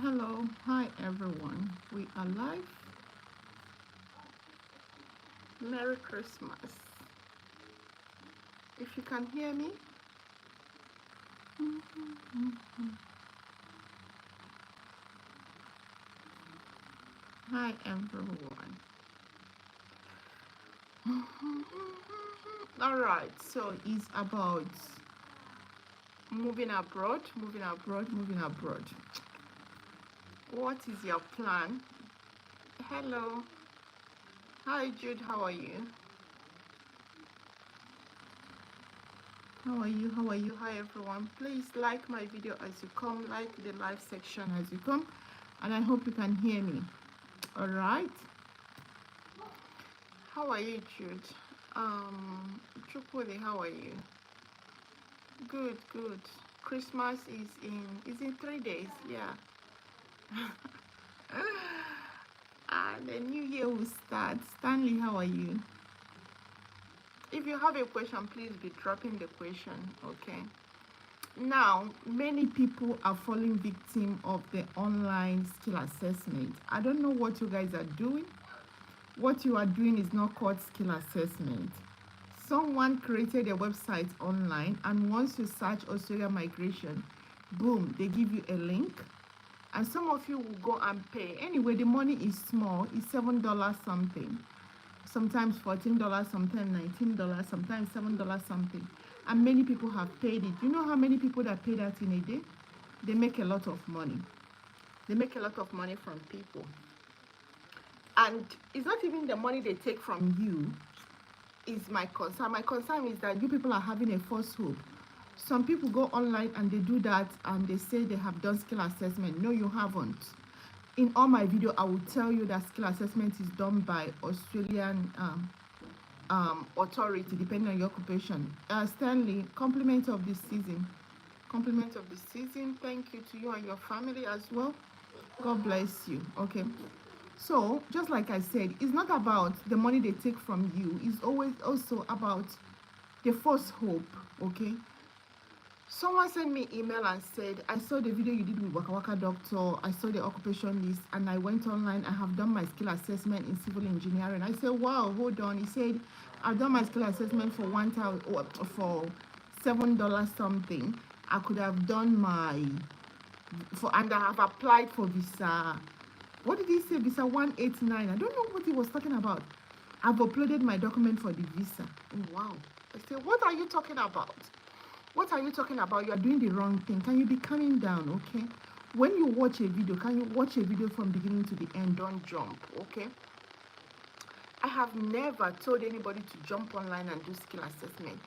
Hello, hi everyone. We are live. Merry Christmas. If you can hear me, hi everyone. All right, so it's about moving abroad, moving abroad, moving abroad. What is your plan? Hello. Hi Jude, how are you? How are you? How are you? Hi everyone. Please like my video as you come, like the live section as you come, and I hope you can hear me. All right. How are you, Jude? Chukwudi, how are you? Good, good. Christmas is in 3 days, yeah. And the new year will start. Stanley, how are you? If you have a question, please be dropping the question, okay? Now, many people are falling victim of the online skill assessment. I don't know what you guys are doing. What you are doing is not called skill assessment. Someone created a website online, and once you search Australia migration, boom, they give you a link, and some of you will go and pay. Anyway, the money is small. It's $7 something, sometimes $14, sometimes $19, sometimes $7 something, and many people have paid it. You know how many people that pay that in a day? They make a lot of money. They make a lot of money from people, and it's not even the money they take from you is my concern. My concern is that you people are having a false hope. Some people go online and they do that and they say they have done skill assessment. No, you haven't. In all my video, I will tell you that skill assessment is done by Australian authority, depending on your occupation. Stanley, compliment of this season. Compliment of the season. Thank you to you and your family as well. God bless you. Okay. So, just like I said, it's not about the money they take from you. It's always also about the false hope, okay? Someone sent me email and said, I saw the video you did with Waka Waka Doctor. I saw the occupation list and I went online. I have done my skill assessment in civil engineering. I said, wow, hold on. He said, I've done my skill assessment for for $7 something. I could have done and I have applied for visa. What did he say? Visa 189. I don't know what he was talking about. I've uploaded my document for the visa. Oh, wow. I said, what are you talking about? What are you talking about? You are doing the wrong thing. Can you be calming down, okay? When you watch a video, can you watch a video from beginning to the end? Don't jump, okay? I have never told anybody to jump online and do skill assessment.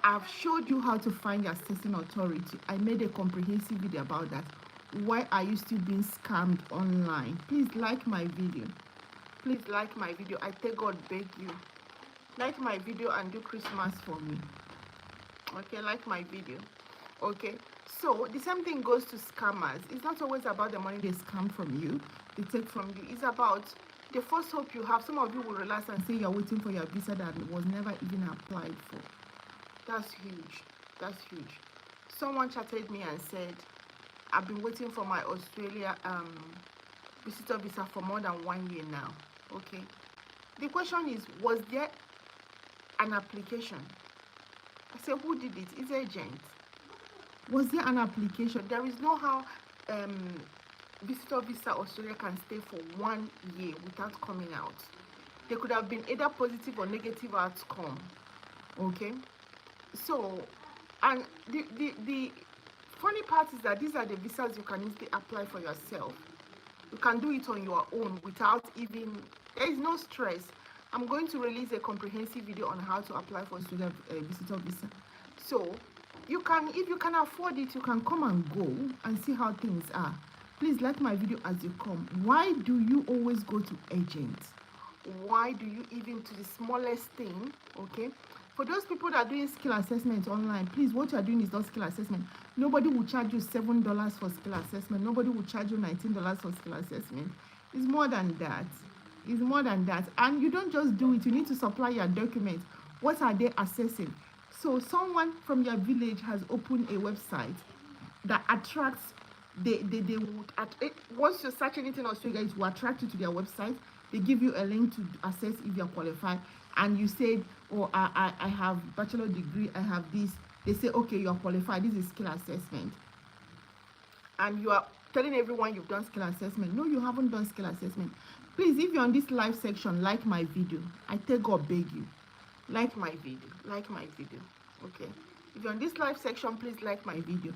I've showed you how to find your assessing authority. I made a comprehensive video about that. Why are you still being scammed online? Please like my video. Please like my video. I thank God, beg you. Like my video and do Christmas for me. Okay, like my video. Okay, so the same thing goes to scammers. It's not always about the money they scam from you, they take from you. It's about the first hope you have. Some of you will relax and say you're waiting for your visa that was never even applied for. That's huge. That's huge. Someone chatted me and said, I've been waiting for my Australia visitor visa for more than 1 year now. Okay. The question is, was there an application? I said, who did it? It's agent. Was there an application? There is no how visitor visa Australia can stay for 1 year without coming out. There could have been either positive or negative outcome. Okay. So, and the funny part is that these are the visas you can easily apply for yourself. You can do it on your own without even, there is no stress. I'm going to release a comprehensive video on how to apply for student visitor visa. So you can, if you can afford it, you can come and go and see how things are. Please like my video as you come. Why do you always go to agents? Why do you even to the smallest thing? Okay. For those people that are doing skill assessment online, please, what you are doing is not skill assessment. Nobody will charge you $7 for skill assessment. Nobody will charge you $19 for skill assessment. It's more than that. It's more than that. And you don't just do it. You need to supply your documents. What are they assessing? So someone from your village has opened a website that attracts they would once you search anything in Australia, it will attract you to their website. They give you a link to assess if you're qualified, and you said, oh, I have bachelor degree, I have this. They say, okay, you're qualified, this is skill assessment, and you are telling everyone you've done skill assessment. No, you haven't done skill assessment. Please, if you're on this live section, like my video. I take God beg you, like my video, okay? If you're on this live section, please like my video.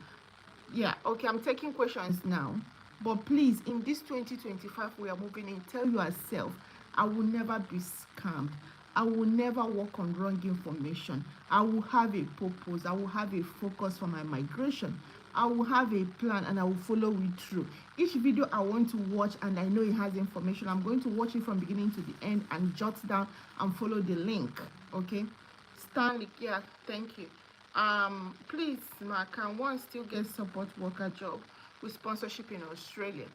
Yeah, okay, I'm taking questions now, but please, in this 2025 we are moving in, tell yourself, I will never be scammed. I will never work on wrong information. I will have a purpose. I will have a focus for my migration. I will have a plan and I will follow it through. Each video I want to watch and I know it has information, I'm going to watch it from beginning to the end and jot down and follow the link. Okay, Stanley, yeah, thank you. Please, ma, can one still get support worker job with sponsorship in Australia?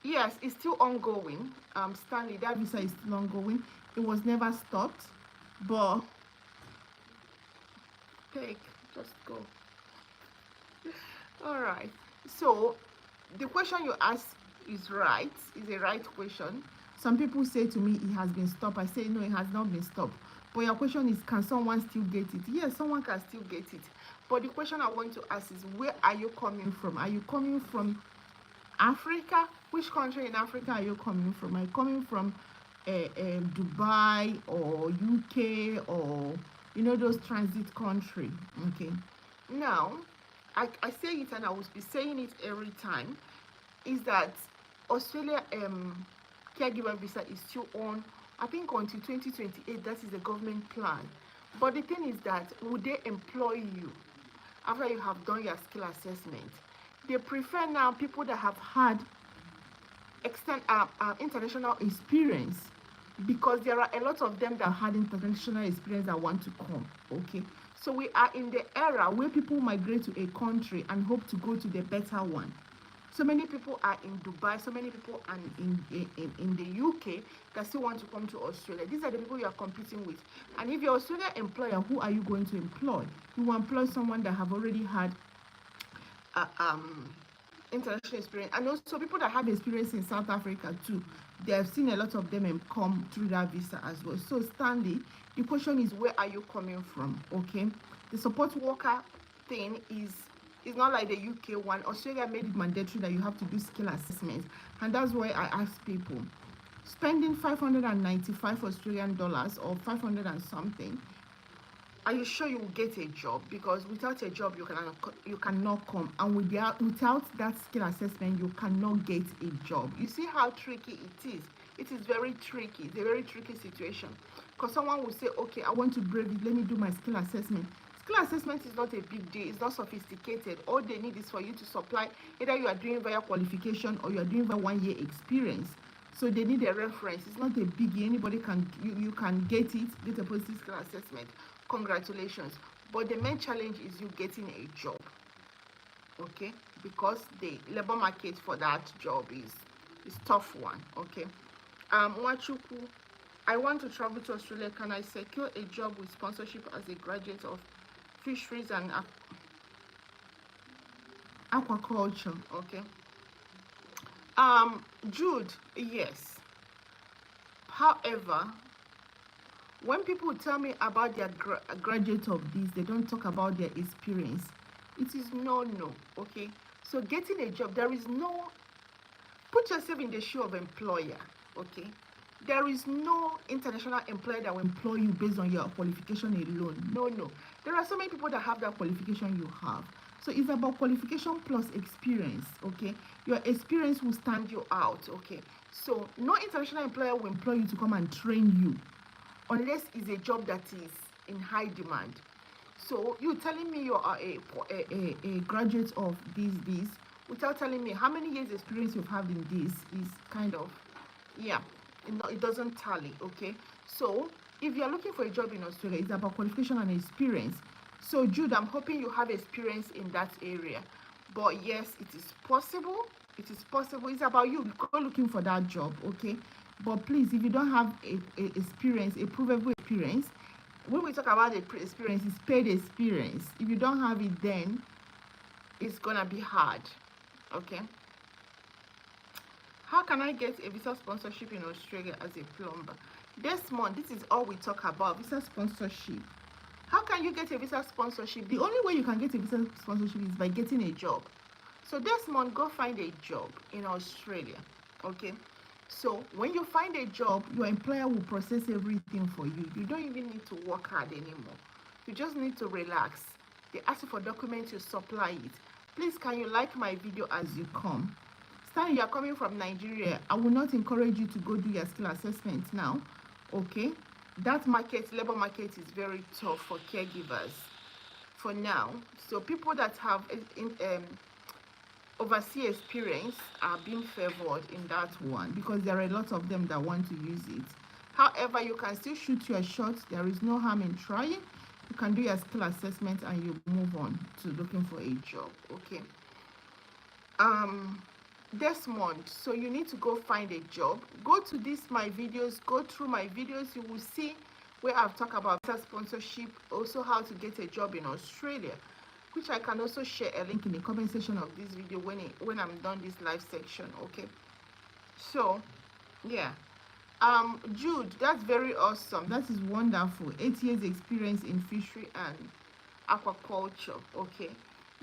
Yes, it's still ongoing. Stanley, that visa is still ongoing. It was never stopped, but just go. All right, so the question you asked is right, is a right question. Some people say to me it has been stopped. I say no, it has not been stopped. But your question is, can someone still get it? Yes, someone can still get it. But the question I want to ask is, where are you coming from? Are you coming from Africa? Which country in Africa are you coming from? Are you coming from Dubai or UK or, you know, those transit country? Okay. Now, I say it and I will be saying it every time, is that Australia caregiver visa is still on, I think, until 2028. That is the government plan. But the thing is that, would they employ you after you have done your skill assessment? They prefer now people that have had international experience, because there are a lot of them that had international experience that want to come. Okay, so we are in the era where people migrate to a country and hope to go to the better one. So many people are in Dubai, so many people are in the UK that still want to come to Australia. These are the people you are competing with. And if you're an Australian employer, who are you going to employ? You will employ someone that have already had international experience, and also people that have experience in South Africa too. They have seen a lot of them come through that visa as well. So Stanley, the question is, where are you coming from? Okay, the support worker thing is not like the UK one. Australia made it mandatory that you have to do skill assessment, and that's why I ask people, spending 595 Australian dollars or 500 and something, are you sure you will get a job? Because without a job, you cannot come, and without that skill assessment, you cannot get a job. You see how tricky it is. It is very tricky. It's a very tricky situation, because someone will say, okay, I want to brave it, let me do my skill assessment. Skill assessment is not a big deal. It's not sophisticated. All they need is for you to supply, either you are doing via qualification or you are doing via 1 year experience. So they need a reference. It's not a biggie. Anybody can, you can get a positive skill assessment. Congratulations. But the main challenge is you getting a job. Okay, because the labor market for that job is tough one. Okay. Wachuku, I want to travel to Australia. Can I secure a job with sponsorship as a graduate of fisheries and aquaculture? Okay. Jude, yes. However, when people tell me about their graduate of this, they don't talk about their experience. It is no. Okay, so getting a job, there is no, put yourself in the shoe of employer. Okay, there is no international employer that will employ you based on your qualification alone. No, there are so many people that have that qualification you have. So it's about qualification plus experience. Okay, your experience will stand you out. Okay, so no international employer will employ you to come and train you unless it's a job that is in high demand. So you telling me you are a graduate of this without telling me how many years experience you have in this is kind of, yeah, it doesn't tally. Okay, so if you're looking for a job in Australia, it's about qualification and experience. So Jude, I'm hoping you have experience in that area. But yes, it is possible. It is possible. It's about you go looking for that job. Okay, but please, if you don't have a experience, a provable experience, when we talk about the experience, it's paid experience. If you don't have it, then it's gonna be hard. Okay. How can I get a visa sponsorship in Australia as a plumber? This month, this is all we talk about, visa sponsorship. How can you get a visa sponsorship? The only way you can get a visa sponsorship is by getting a job. So this month, go find a job in Australia. Okay. So when you find a job, your employer will process everything for you. You don't even need to work hard anymore. You just need to relax. They ask you for documents, you supply it. Please, can you like my video as you come? Stan, you are coming from Nigeria. I will not encourage you to go do your skill assessment now. Okay. That market, labor market, is very tough for caregivers for now. So people that have overseas experience are being favored in that one, because there are a lot of them that want to use it. However, you can still shoot your shot. There is no harm in trying. You can do your skill assessment and you move on to looking for a job. Okay. This month, so you need to go find a job. Go to my videos, go through my videos. You will see where I've talked about visa sponsorship, also how to get a job in Australia, which I can also share a link in the comment section of this video when I'm done this live section. Okay. So yeah, Jude, that's very awesome. That is wonderful. 8 years experience in fishery and aquaculture. Okay,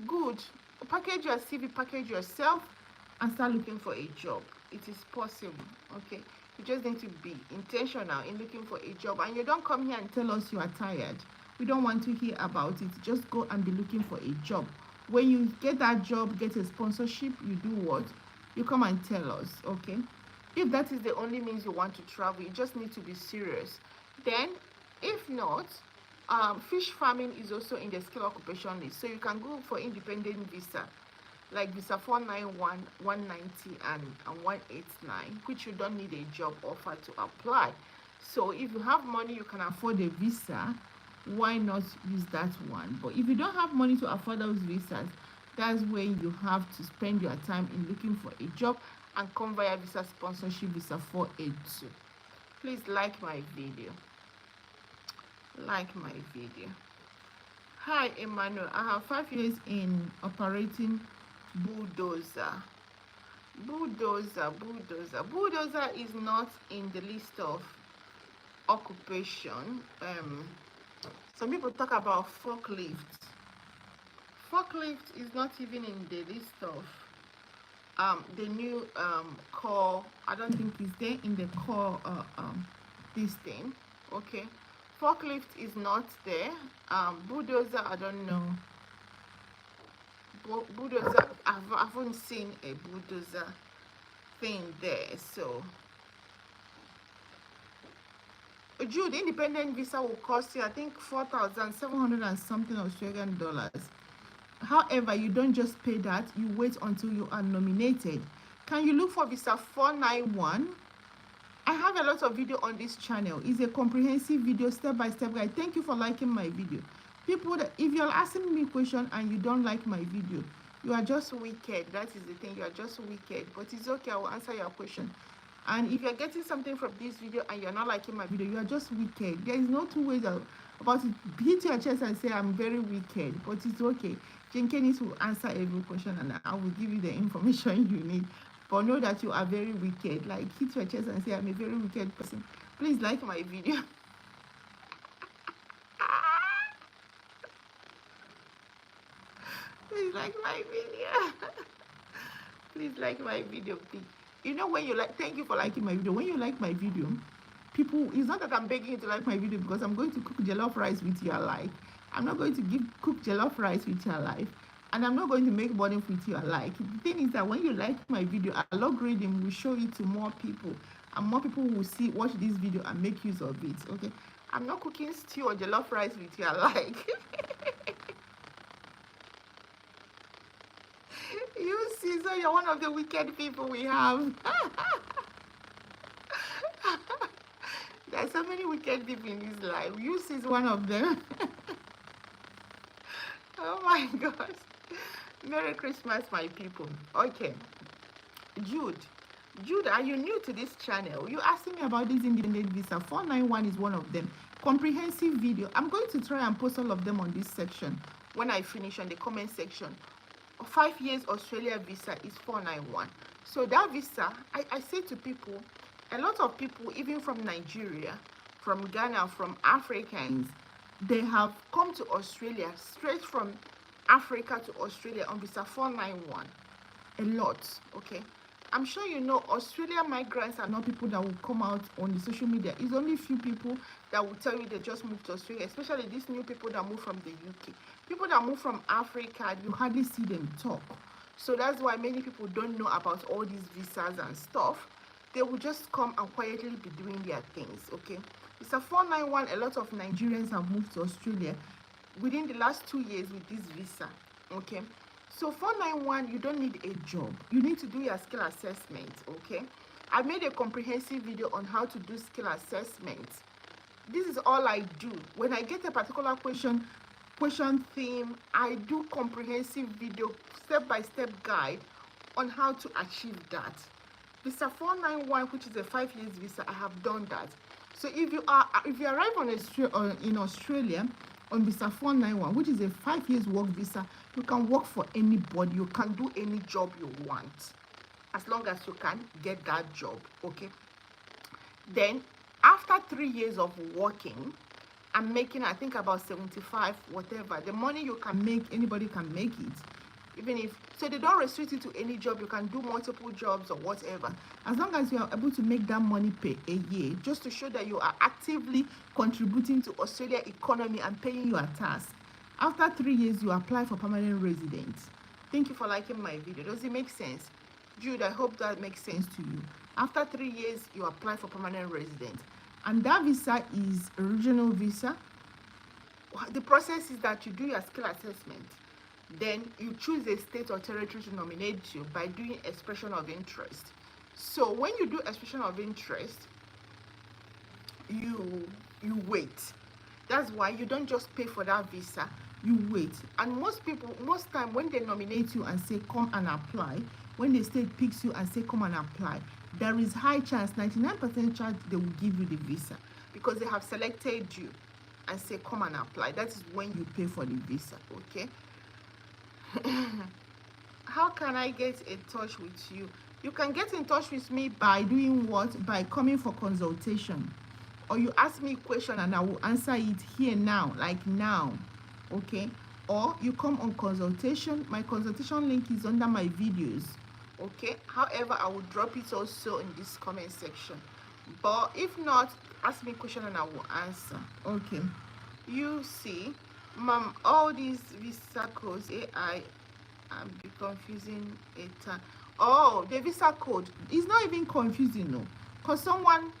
good. Package your CV, package yourself, and start looking for a job. It is possible. Okay, you just need to be intentional in looking for a job, and you don't come here and tell us you are tired. We don't want to hear about it. Just go and be looking for a job. When you get that job, get a sponsorship, you do what? You come and tell us. Okay, if that is the only means you want to travel, you just need to be serious. Then if not, fish farming is also in the skill occupation list, so you can go for independent visa, like visa 491, 190 and 189, which you don't need a job offer to apply. So if you have money, you can afford a visa, why not use that one? But if you don't have money to afford those visas, that's when you have to spend your time in looking for a job and come via visa sponsorship, visa 482. Please like my video. Like my video. Hi Emmanuel, I have 5 years in operating bulldozer. Bulldozer is not in the list of occupation. Some people talk about forklift. Forklift is not even in the list of the new core. I don't think it's there in the core this thing. Okay, forklift is not there. Bulldozer, I don't know. Bulldozer, I haven't seen a bulldozer thing there. So Jude, independent visa will cost you, I think, 4,700 and something Australian dollars. However, you don't just pay that, you wait until you are nominated. Can you look for visa 491? I have a lot of video on this channel. It's a comprehensive video, step-by-step guide. Thank you for liking my video. People, that if you're asking me a question and you don't like my video, you are just wicked. That is the thing, you are just wicked. But it's okay, I will answer your question. And if you're getting something from this video and you're not liking my video, you are just wicked. There is no two ways about it. Beat your chest and say I'm very wicked, but it's okay. Jinke needs to answer every question and I will give you the information you need. But know that you are very wicked. Like, hit your chest and say I'm a very wicked person. Please like my video. Please like my video. Please like my video, please. You know, when you like, thank you for liking my video. When you like my video, people, it's not that I'm begging you to like my video, because I'm going to cook jollof rice with your life. I'm not going to cook jollof rice with your life, and I'm not going to make money with your like. The thing is that when you like my video, algorithm will show it to more people, and more people will watch this video and make use of it. Okay, I'm not cooking stew or jollof rice with your like. You see, so you're one of the wicked people we have. There are so many wicked people in this life. You see, is one of them. Oh my gosh. Merry Christmas, my people. Okay. Jude, are you new to this channel? You asking me about this independent visa. 491 is one of them. Comprehensive video. I'm going to try and post all of them on this section when I finish on the comment section. 5 years Australia visa is 491. So that visa, I say to people, a lot of people, even from Nigeria, from Ghana, from Africans, they have come to Australia straight from Africa to Australia on visa 491. A lot, okay. I'm sure you know Australian migrants are not people that will come out on the social media. It's only few people that will tell you they just moved to Australia, especially these new people that move from the UK. People that move from Africa, you hardly see them talk. So that's why many people don't know about all these visas and stuff. They will just come and quietly be doing their things, okay. It's a 491. A lot of Nigerians have moved to Australia within the last 2 years with this visa, okay. So 491, you don't need a job. You need to do your skill assessment, okay. I made a comprehensive video on how to do skill assessment. This is all I do. When I get a particular question theme, I do comprehensive video, step-by-step guide on how to achieve that. Visa 491, which is a 5 years visa, I have done that. So if you arrive in Australia on visa 491, which is a 5 years work visa, you can work for anybody. You can do any job you want, as long as you can get that job, okay. Then after 3 years of working, I'm making, I think, about 75, whatever. The money you can make, anybody can make it. Even if, so they don't restrict it to any job. You can do multiple jobs or whatever. As long as you are able to make that money per a year, just to show that you are actively contributing to Australia economy and paying your tax. After 3 years, you apply for permanent residence. Thank you for liking my video. Does it make sense? Jude, I hope that makes sense to you. After 3 years, you apply for permanent residence. And that visa is a regional visa. The process is that you do your skill assessment. Then you choose a state or territory to nominate you by doing expression of interest. So when you do expression of interest, you wait. That's why you don't just pay for that visa, you wait. And most time when they nominate you and say come and apply, when the state picks you and say come and apply, there is high chance, 99% chance they will give you the visa, because they have selected you and say come and apply. That is when you pay for the visa, okay. How can I get in touch with you? You can get in touch with me by doing what? By coming for consultation, or you ask me a question and I will answer it here now, like now, okay. Or you come on consultation. My consultation link is under my videos, okay. However, I will drop it also in this comment section. But if not, ask me a question and I will answer, okay. You see, ma'am, all these visa codes, AI, I'm confusing it. Oh, the visa code is not even confusing, no, because someone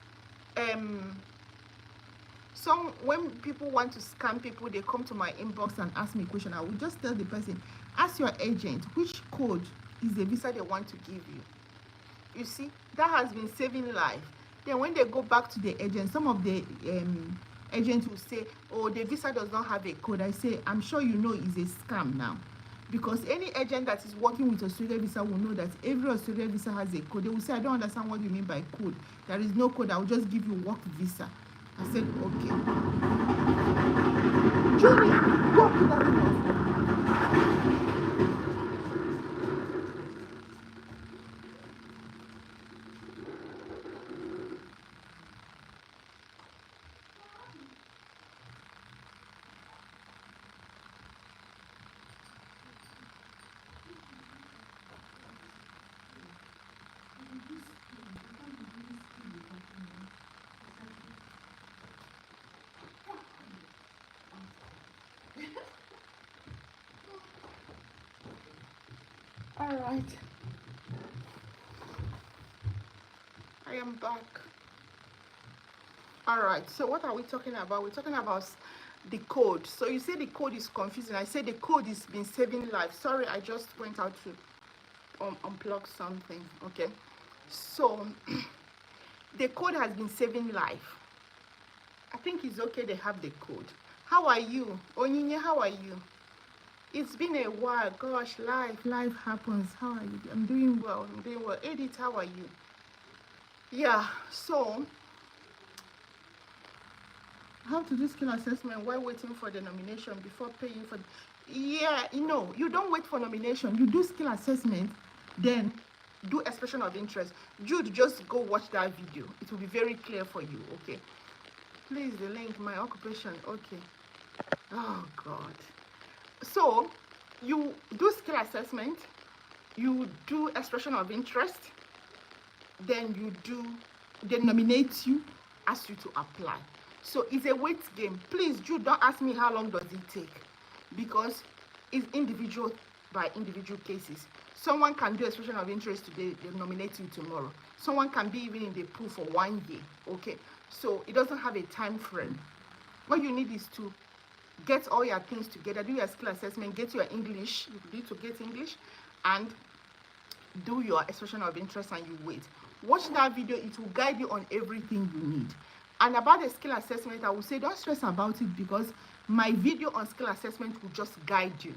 when people want to scam people, they come to my inbox and ask me a question. I will just tell the person, ask your agent which code is the visa they want to give you. You see, that has been saving life. Then when they go back to the agent, some of the agents will say, oh, the visa does not have a code. I say, I'm sure you know it's a scam now, because any agent that is working with Australia visa will know that every Australia visa has a code. They will say, I don't understand what you mean by code. There is no code. I will just give you work visa. I said, okay. Julie, go to that house. All right, I am back. All right, so what are we talking about? We're talking about the code. So you say the code is confusing. I say the code is been saving lives. Sorry, I just went out to unplug something, okay. So the code has been saving life. I think it's okay they have the code. How are you, Onyinye? How are you? It's been a while. Gosh, life happens. How are you? I'm doing well. Edith, how are you? Yeah, so how to do skill assessment while waiting for the nomination before paying for yeah, you don't wait for nomination, you do skill assessment, then do expression of interest. Jude, just go watch that video, it will be very clear for you. Okay, please, the link, my occupation. Okay, oh god. So you do skill assessment, you do expression of interest, then they nominate you, ask you to apply. So it's a wait game. Please, Jude, don't ask me how long does it take, because it's individual by individual cases. Someone can do expression of interest today, they nominate you tomorrow. Someone can be even in the pool for 1 year. Okay, so it doesn't have a time frame. What you need is to get all your things together, do your skill assessment, get your English, you need to get English, and do your expression of interest, and you wait. Watch that video, it will guide you on everything you need. And about the skill assessment, I will say don't stress about it, because my video on skill assessment will just guide you.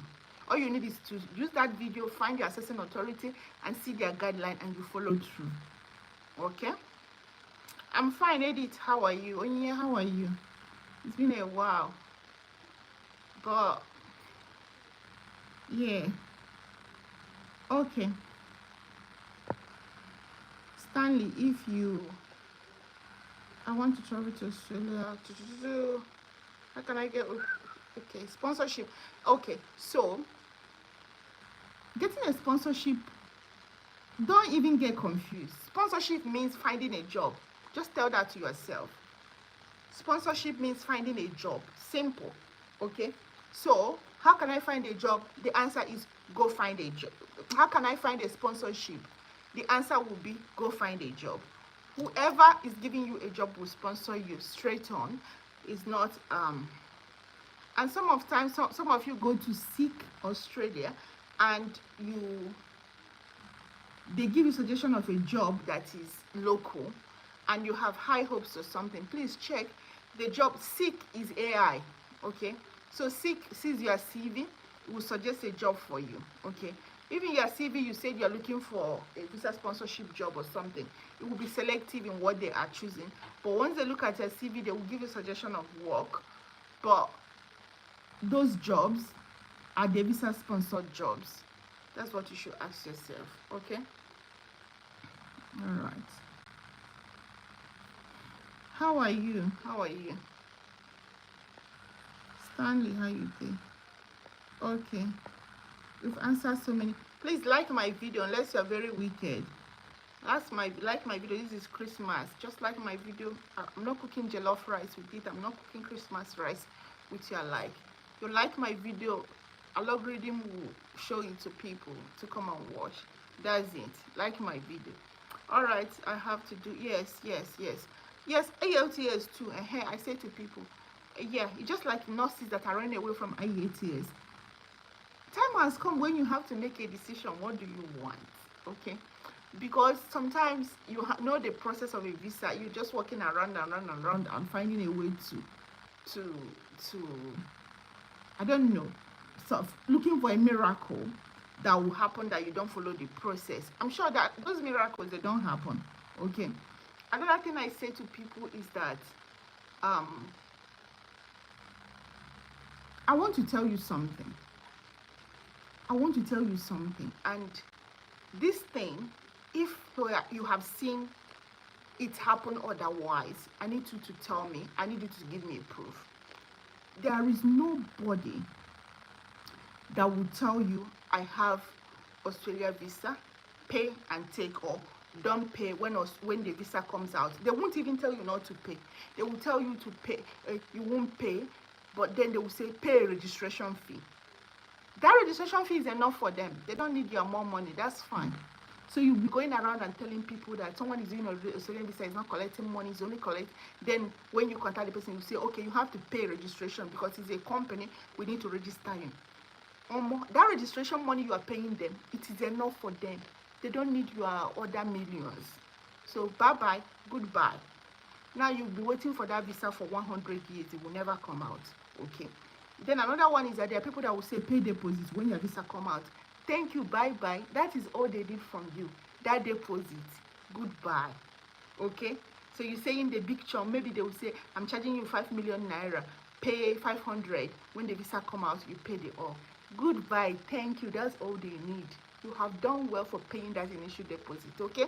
All you need is to use that video, find your assessing authority, and see their guideline, and you follow through. Okay, I'm fine. Edith, how are you? Onye, how are you? It's been a while, but yeah. Okay, Stanley, if you, I want to travel to Australia. How can I get, okay, sponsorship. Okay, so getting a sponsorship, don't even get confused. Sponsorship means finding a job. Just tell that to yourself. Sponsorship means finding a job. Simple. Okay, so how can I find a job? The answer is go find a job. How can I find a sponsorship? The answer will be go find a job. Whoever is giving you a job will sponsor you straight on. Is not and some of you go to Seek Australia, and they give you suggestion of a job that is local, and you have high hopes or something. Please check the job. Seek is AI. Okay, so Seek sees your CV, will suggest a job for you. Okay, even your CV, you said you're looking for a visa sponsorship job or something, it will be selective in what they are choosing. But once they look at your CV, they will give you a suggestion of work. But those jobs are the visa sponsored jobs. That's what you should ask yourself. Okay, all right. How are you? How are you? Stanley, how you doing? Okay, we've answered so many. Please like my video unless you're very wicked. Like my video. This is Christmas. Just like my video. I'm not cooking jollof rice with it. I'm not cooking Christmas rice with your like. You like my video, algorithm will show it to people to come and watch. That's it. Like my video. All right, I have to do yes, ALTS too. I say to people, yeah, it's just like nurses that are running away from IATS. Time has come when you have to make a decision. What do you want? Okay, because sometimes you know the process of a visa. You're just walking around and finding a way to I don't know, sort of looking for a miracle that will happen, that you don't follow the process. I'm sure that those miracles, they don't happen. Okay, another thing I say to people is that I want to tell you something. And this thing, if you have seen it happen otherwise, I need you to tell me. I need you to give me a proof. There is nobody that will tell you, I have Australia visa, pay and take, or don't pay when the visa comes out. They won't even tell you not to pay. They will tell you to pay. You won't pay, but then they will say pay a registration fee. That registration fee is enough for them. They don't need your more money. That's fine. So you'll be going around and telling people that someone is doing a Australian visa, is not collecting money, is only collect. Then when you contact the person, you say, okay, you have to pay registration because it's a company, we need to register you. That registration money you are paying them, it is enough for them. They don't need your other millions. So bye-bye, goodbye. Now you'll be waiting for that visa for 100 years. It will never come out. Okay. Then another one is that there are people that will say pay deposits when your visa come out. Thank you, bye-bye. That is all they need from you. That deposit, goodbye. Okay. So you say in the big chunk, maybe they will say, I'm charging you 5 million naira, pay 500. When the visa come out, you pay the all. Goodbye, thank you, that's all they need. You have done well for paying that initial deposit, okay?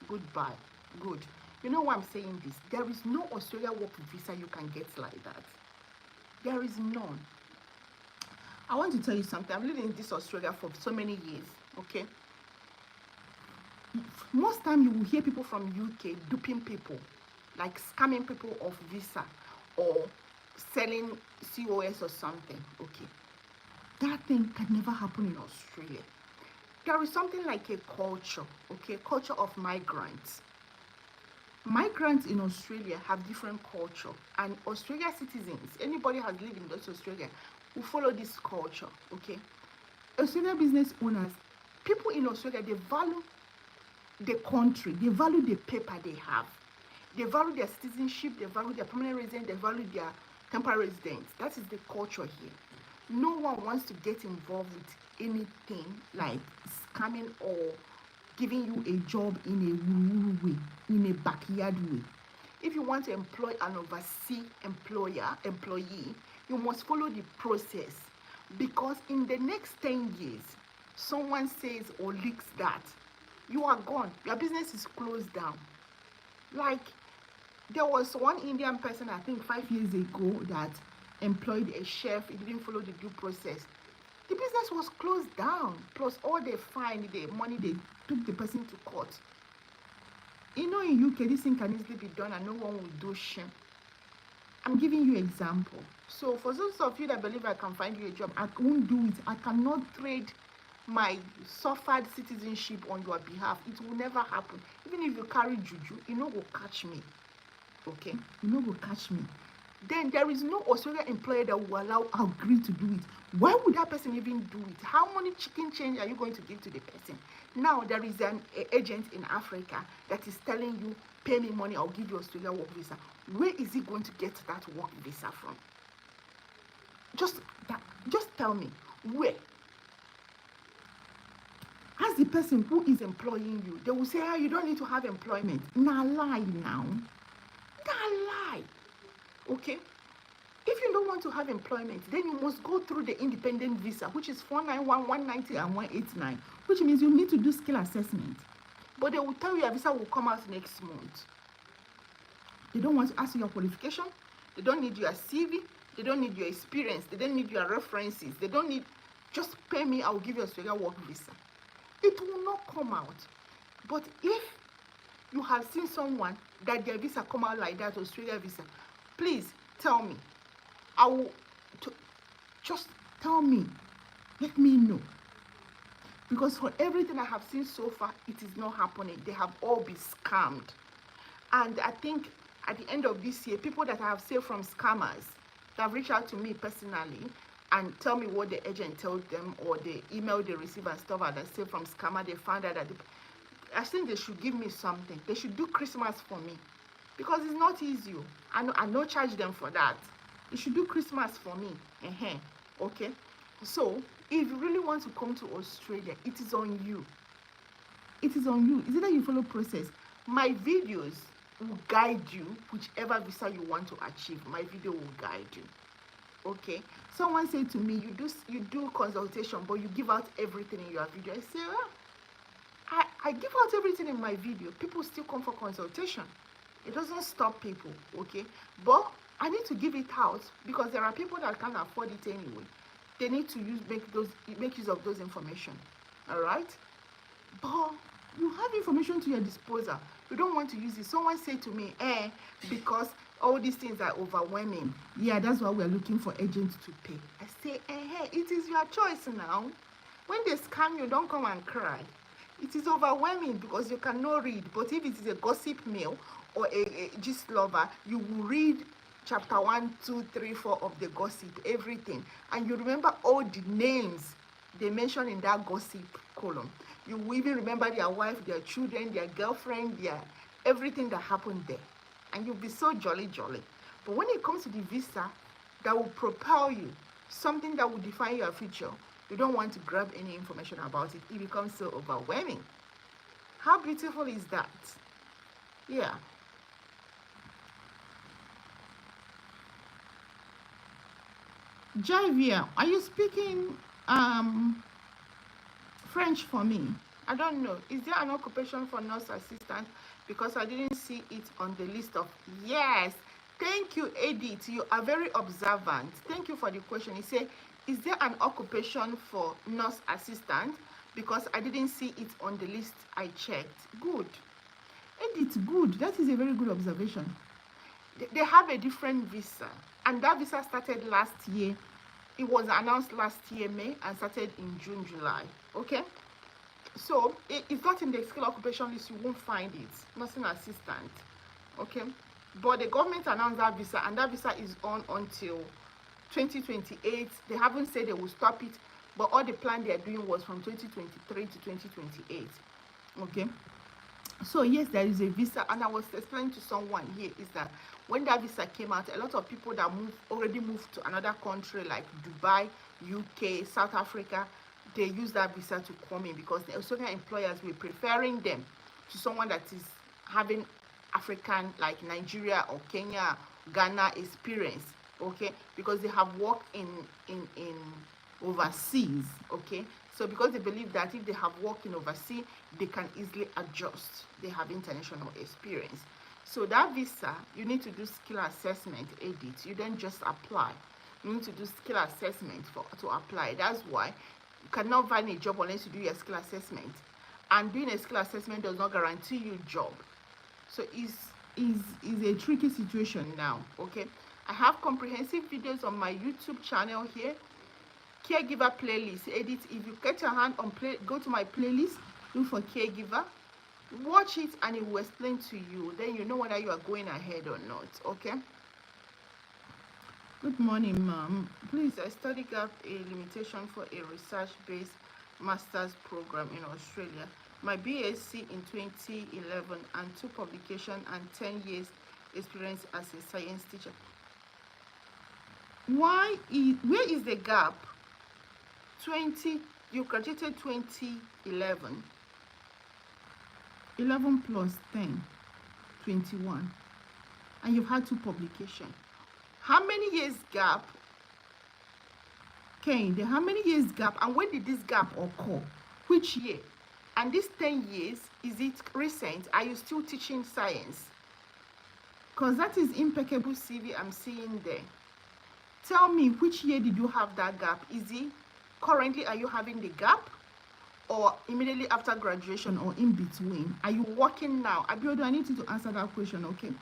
Goodbye, good. You know why I'm saying this? There is no Australia work visa you can get like that. There is none. I want to tell you something. I've lived in this Australia for so many years, okay? Most time you will hear people from UK duping people, like scamming people of visa or selling COS or something, okay? That thing can never happen in Australia. There is something like a culture, okay? Culture of migrants. Migrants in Australia have different culture, and Australia citizens, anybody has lived in this Australia, will follow this culture, okay? Australia business owners, people in Australia, they value the country, they value the paper they have, they value their citizenship, they value their permanent residence, they value their temporary residence. That is the culture here. No one wants to get involved with anything like scamming or giving you a job in a woo way, in a backyard way. If you want to employ an overseas employee, you must follow the process, because in the next 10 years, someone says or leaks that, you are gone. Your business is closed down. Like, there was one Indian person, I think 5 years ago, that employed a chef. He didn't follow the due process. The business was closed down, plus all the fine, the money they took the person to court. You know, in UK, this thing can easily be done and no one will do shame. I'm giving you example. So for those of you that believe I can find you a job, I won't do it. I cannot trade my suffered citizenship on your behalf. It will never happen. Even if you carry juju, you know will catch me. Okay? You know will catch me. Then there is no Australian employer that will agree to do it. Why would that person even do it? How many chicken change are you going to give to the person? Now there is an agent in Africa that is telling you, pay me money, I'll give you Australia work visa. Where is he going to get that work visa from? Just tell me, where? As the person who is employing you, they will say, oh, you don't need to have employment. Nah, lie now. Nah, lie. Okay? If you don't want to have employment, then you must go through the independent visa, which is 491, 190, and 189, which means you need to do skill assessment. But they will tell you your visa will come out next month. They don't want to ask you your qualification. They don't need your CV. They don't need your experience. They don't need your references. They don't need, just pay me, I will give you Australia work visa. It will not come out. But if you have seen someone that their visa come out like that, Australia visa, please tell me. I will just tell me. Let me know. Because for everything I have seen so far, it is not happening. They have all been scammed. And I think at the end of this year, people that I have saved from scammers, that have reached out to me personally and tell me what the agent told them, or the email they receive and stuff like that, say from scammer, they found out that I think they should give me something. They should do Christmas for me, because it's not easy. I no charge them for that. You should do Christmas for me. Okay? So, if you really want to come to Australia, it is on you. It is on you. Is it that you follow process? My videos will guide you whichever visa you want to achieve. My video will guide you. Okay? Someone said to me, you do consultation, but you give out everything in your video. I say, oh, I give out everything in my video. People still come for consultation. It doesn't stop people, okay? But I need to give it out, because there are people that can't afford it anyway. They need to make use of those information. All right? But you have information to your disposal. You don't want to use it. Someone said to me, because all these things are overwhelming. Yeah, that's why we're looking for agents to pay. I say, it is your choice now. When they scam you, don't come and cry. It is overwhelming because you cannot read. But if it is a gossip mail or a gist lover, you will read chapter 1, 2, 3, 4 of the gossip, everything. And you remember all the names they mentioned in that gossip column. You will even remember their wife, their children, their girlfriend, their everything that happened there. And you'll be so jolly. But when it comes to the visa that will propel you, something that will define your future, you don't want to grab any information about it. It becomes so overwhelming. How beautiful is that? Yeah. Javia, are you speaking French for me? I don't know. Is there an occupation for nurse assistant? Because I didn't see it on the list of. Yes. Thank you, Edith. You are very observant. Thank you for the question. He said, is there an occupation for nurse assistant? Because I didn't see it on the list I checked. Good. Edith, good. That is a very good observation. They have a different visa, and that visa started last year. It was announced last year, May, and started in June, July. Okay? So it's not in the skill occupation list, you won't find it. Nursing assistant. Okay? But the government announced that visa, and that visa is on until 2028. They haven't said they will stop it, but all the plan they're doing was from 2023 to 2028. Okay? So yes, there is a visa, and I was explaining to someone here is that when that visa came out, a lot of people that already moved to another country like Dubai, UK, South Africa, they use that visa to come in because the Australian employers were preferring them to someone that is having African, like Nigeria or Kenya, Ghana experience, okay, because they have worked in overseas, okay. So because they believe that if they have worked in overseas, they can easily adjust. They have international experience. So that visa, you need to do skill assessment, edit. You don't just apply. You need to do skill assessment to apply. That's why you cannot find a job unless you do your skill assessment. And doing a skill assessment does not guarantee you a job. So it's a tricky situation now, okay. I have comprehensive videos on my YouTube channel here. Caregiver playlist, edit. If you get your hand on go to my playlist, look for caregiver, watch it, and it will explain to you. Then you know whether you are going ahead or not. Okay. Good morning, ma'am. Please, a study gap a limitation for a research-based master's program in Australia. My BSc in 2011 and 2 publications and 10 years experience as a science teacher. Where is the gap? 20, you graduated 2011, 11 plus 10, 21, and you've had 2 publications. How many years gap? Kane, how many years gap, and when did this gap occur? Which year? And this 10 years, is it recent? Are you still teaching science? Because that is impeccable CV I'm seeing there. Tell me, which year did you have that gap? Is it currently, are you having the gap, or immediately after graduation, or in between? Are you working now? Abiodo, I need you to answer that question, okay?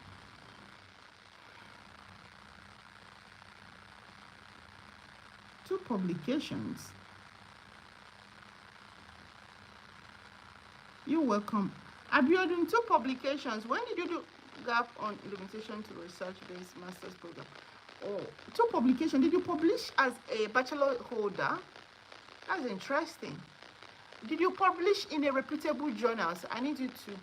Two publications. You're welcome. Abiodun, 2 publications. When did you do gap on limitation to research-based master's program? Oh, 2 publications. Did you publish as a bachelor holder? That's interesting. Did you publish in a reputable journals? I need you to.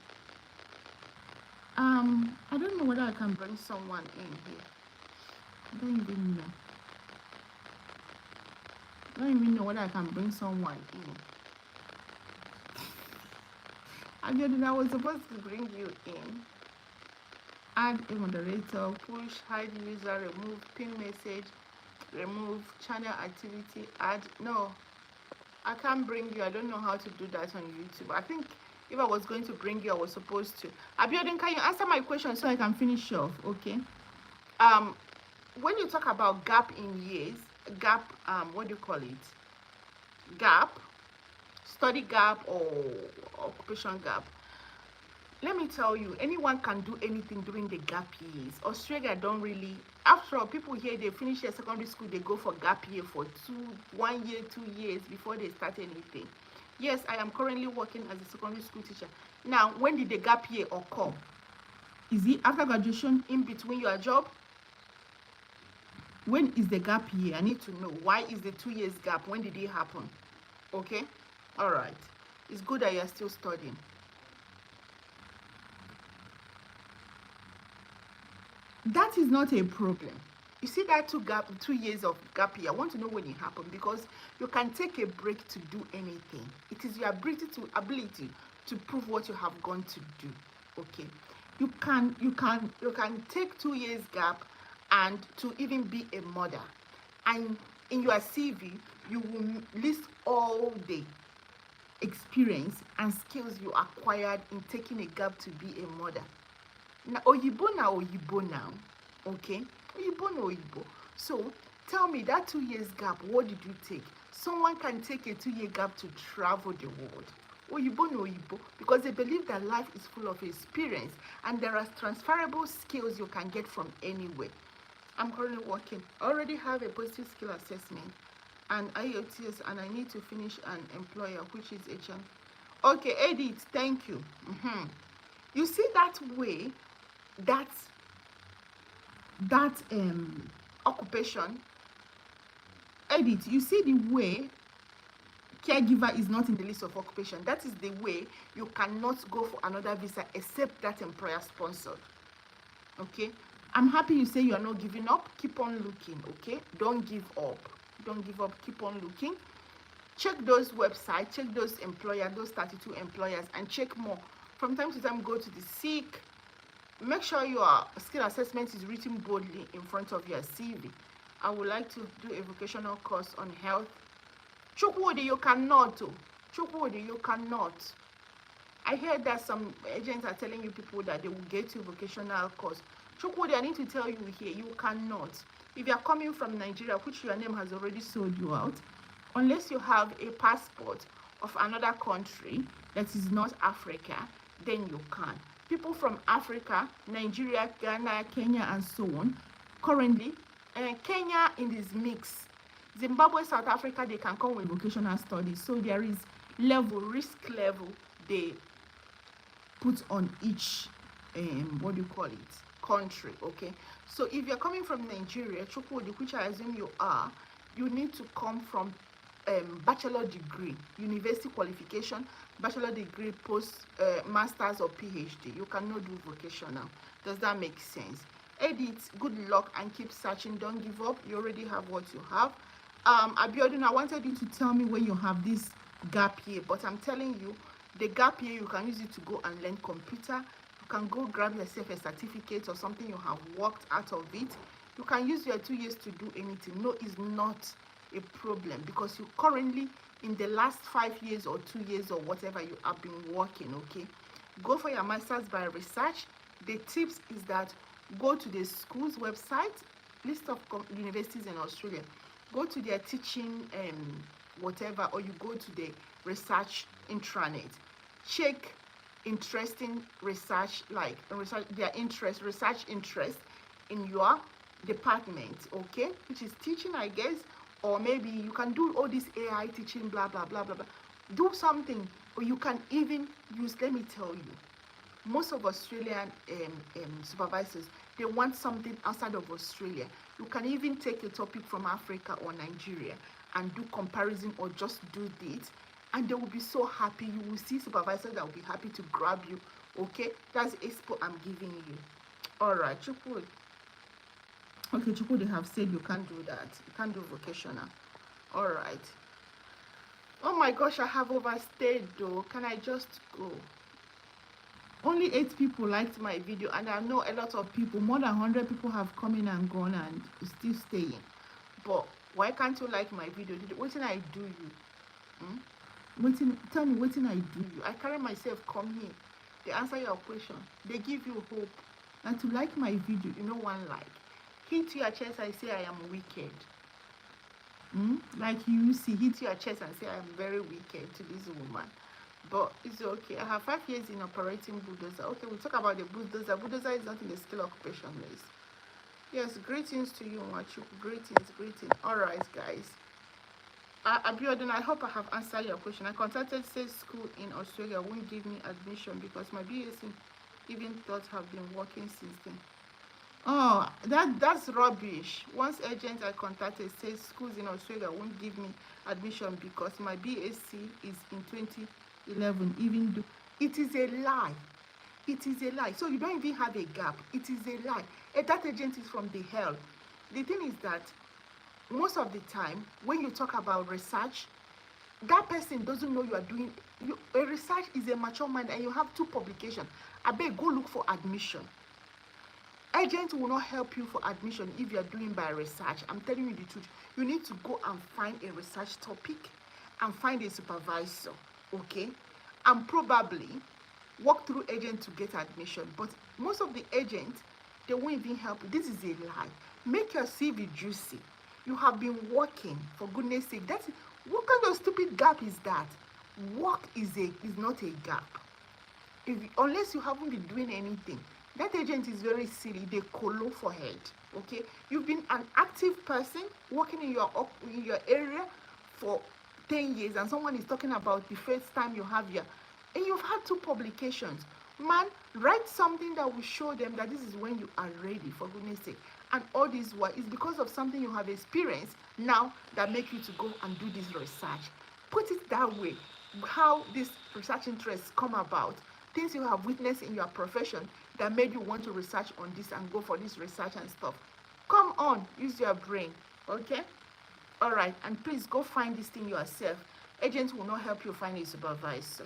I don't know whether I can bring someone in here. I don't even know. I don't even know whether I can bring someone in. I was supposed to bring you in. Add a moderator, push, hide user, remove, pin message, remove, channel activity, add. No, I can't bring you. I don't know how to do that on YouTube. I think if I was going to bring you, I was supposed to. Abiodun, can you answer my question so I can finish off? Okay. When you talk about gap in years, gap, what do you call it? Gap, study gap or occupation gap. Let me tell you, anyone can do anything during the gap years. Australia don't really, after all, people here, they finish their secondary school, they go for gap year for 1 year, 2 years before they start anything. Yes, I am currently working as a secondary school teacher. Now, when did the gap year occur? Is it after graduation, in between your job? When is the gap year? I need to know. Why is the 2 years gap? When did it happen? Okay? All right. It's good that you're still studying. That is not a problem. You see that 2 years of gap year, I want to know when it happened, because you can take a break to do anything. It is your ability to prove what you have gone to do. Okay, you can take 2 years gap and to even be a mother, and in your CV, you will list all the experience and skills you acquired in taking a gap to be a mother. Now, Oyibo now, okay? Oyibo na Oyibo. So, tell me, that 2 years gap, what did you take? Someone can take a 2-year gap to travel the world. Oyibo na Oyibo, because they believe that life is full of experience and there are transferable skills you can get from anywhere. I'm currently working. I already have a positive skill assessment and IELTS, and I need to finish an employer, which is HM. Okay, Edith, thank you. You see that way, that occupation, Edith, you see the way caregiver is not in the list of occupation. That is the way you cannot go for another visa except that employer sponsored. Okay, I'm happy you say you are not giving up. Keep on looking. Okay, don't give up. Don't give up. Keep on looking. Check those websites, check those employers, those 32 employers, and check more. From time to time, go to the SEEK. Make sure your skill assessment is written boldly in front of your CV. I would like to do a vocational course on health. Chukwudi, you cannot. Chukwudi, you cannot. I heard that some agents are telling you people that they will get you vocational course. Chukwudi, I need to tell you here, you cannot. If you are coming from Nigeria, which your name has already sold you out, unless you have a passport of another country that is not Africa, then you can. People from Africa, Nigeria, Ghana, Kenya, and so on, currently, Kenya in this mix. Zimbabwe, South Africa, they can come with vocational studies. So there is risk level they put on each, what do you call it, country, okay? So if you're coming from Nigeria, Chukwudi, which I assume you are, you need to come from bachelor degree, university qualification, bachelor degree, post masters or PhD. You cannot do vocational. Does that make sense? Edit, good luck and keep searching. Don't give up. You already have what you have. Abiodun, I wanted you to tell me when you have this gap year, but I'm telling you, the gap year, you can use it to go and learn computer. You can go grab yourself a certificate or something you have worked out of it. You can use your 2 years to do anything. No, it's not a problem, because you currently in the last 5 years or 2 years or whatever you have been working. Okay, go for your masters by research. The tips is that go to the school's website, list of universities in Australia, go to their teaching whatever, or you go to the research intranet, check interesting research, like research their interest, research interest in your department, okay, which is teaching, I guess. Or maybe you can do all this AI teaching, blah, blah, blah, blah, blah. Do something, or you can even use, let me tell you, most of Australian supervisors, they want something outside of Australia. You can even take a topic from Africa or Nigeria and do comparison, or just do it, and they will be so happy. You will see supervisors that will be happy to grab you, okay? That's expo I'm giving you. All right, Chukwu. Okay, Chukwu, they have said you can't do that. You can't do vocational. All right. Oh my gosh, I have overstayed though. Can I just go? Only 8 people liked my video, and I know a lot of people, more than 100 people have come in and gone and still staying. But why can't you like my video? What did I do you? Tell me what I do you? I carry myself come here. They answer your question. They give you hope. And to like my video, you know, one like. Hit your chest and say I am wicked. Like you see, hit your chest and say I am very wicked to this woman. But it's okay. I have 5 years in operating bulldozer. Okay, we'll talk about the bulldozer. Bulldozer is not in the skill occupation list. Yes, greetings to you, Machu. Greetings. All right, guys. Abiodun, I hope I have answered your question. I contacted sales school in Australia, won't give me admission because my BSc even thought have been working since then. Oh, that's rubbish. Once agent I contacted says schools in Australia won't give me admission because my BSc is in 2011, even though it is a lie. It is a lie. So you don't even have a gap. It is a lie. That agent is from the hell. The thing is that most of the time when you talk about research, that person doesn't know you are doing. A research is a mature mind and you have 2 publications. I beg, go look for admission. Agent will not help you for admission if you are doing by research. I'm telling you the truth. You need to go and find a research topic and find a supervisor, okay? And probably work through agent to get admission. But most of the agents, they won't even help you. This is a lie. Make your CV juicy. You have been working, for goodness sake. What kind of stupid gap is that? Work is not a gap. Unless you haven't been doing anything, that agent is very silly. They colo for head, okay? You've been an active person working in your area for 10 years, and someone is talking about the first time you have your, and you've had 2 publications. Man, write something that will show them that this is when you are ready, for goodness sake. And all this is because of something you have experienced now that make you to go and do this research. Put it that way. How this research interests come about, things you have witnessed in your profession that made you want to research on this and go for this research and stuff. Come on, use your brain, okay? All right, and please go find this thing yourself. Agents will not help you find a supervisor,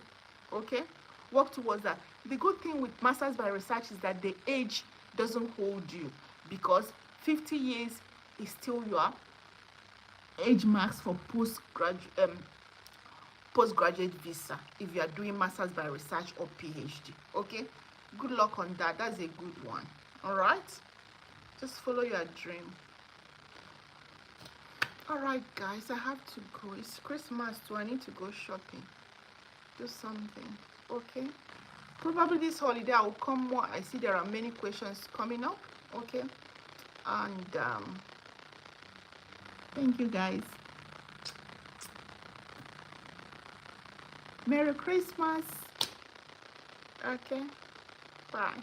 okay? Work towards that. The good thing with masters by research is that the age doesn't hold you, because 50 years is still your age max for postgraduate visa if you are doing masters by research or PhD, okay? Good luck on that. That's a good one. All right, just follow your dream. All right, guys, I have to go. It's Christmas, so I need to go shopping, do something, okay? Probably this holiday I will come more. I see there are many questions coming up, okay? And thank you, guys. Merry Christmas. Okay, bye.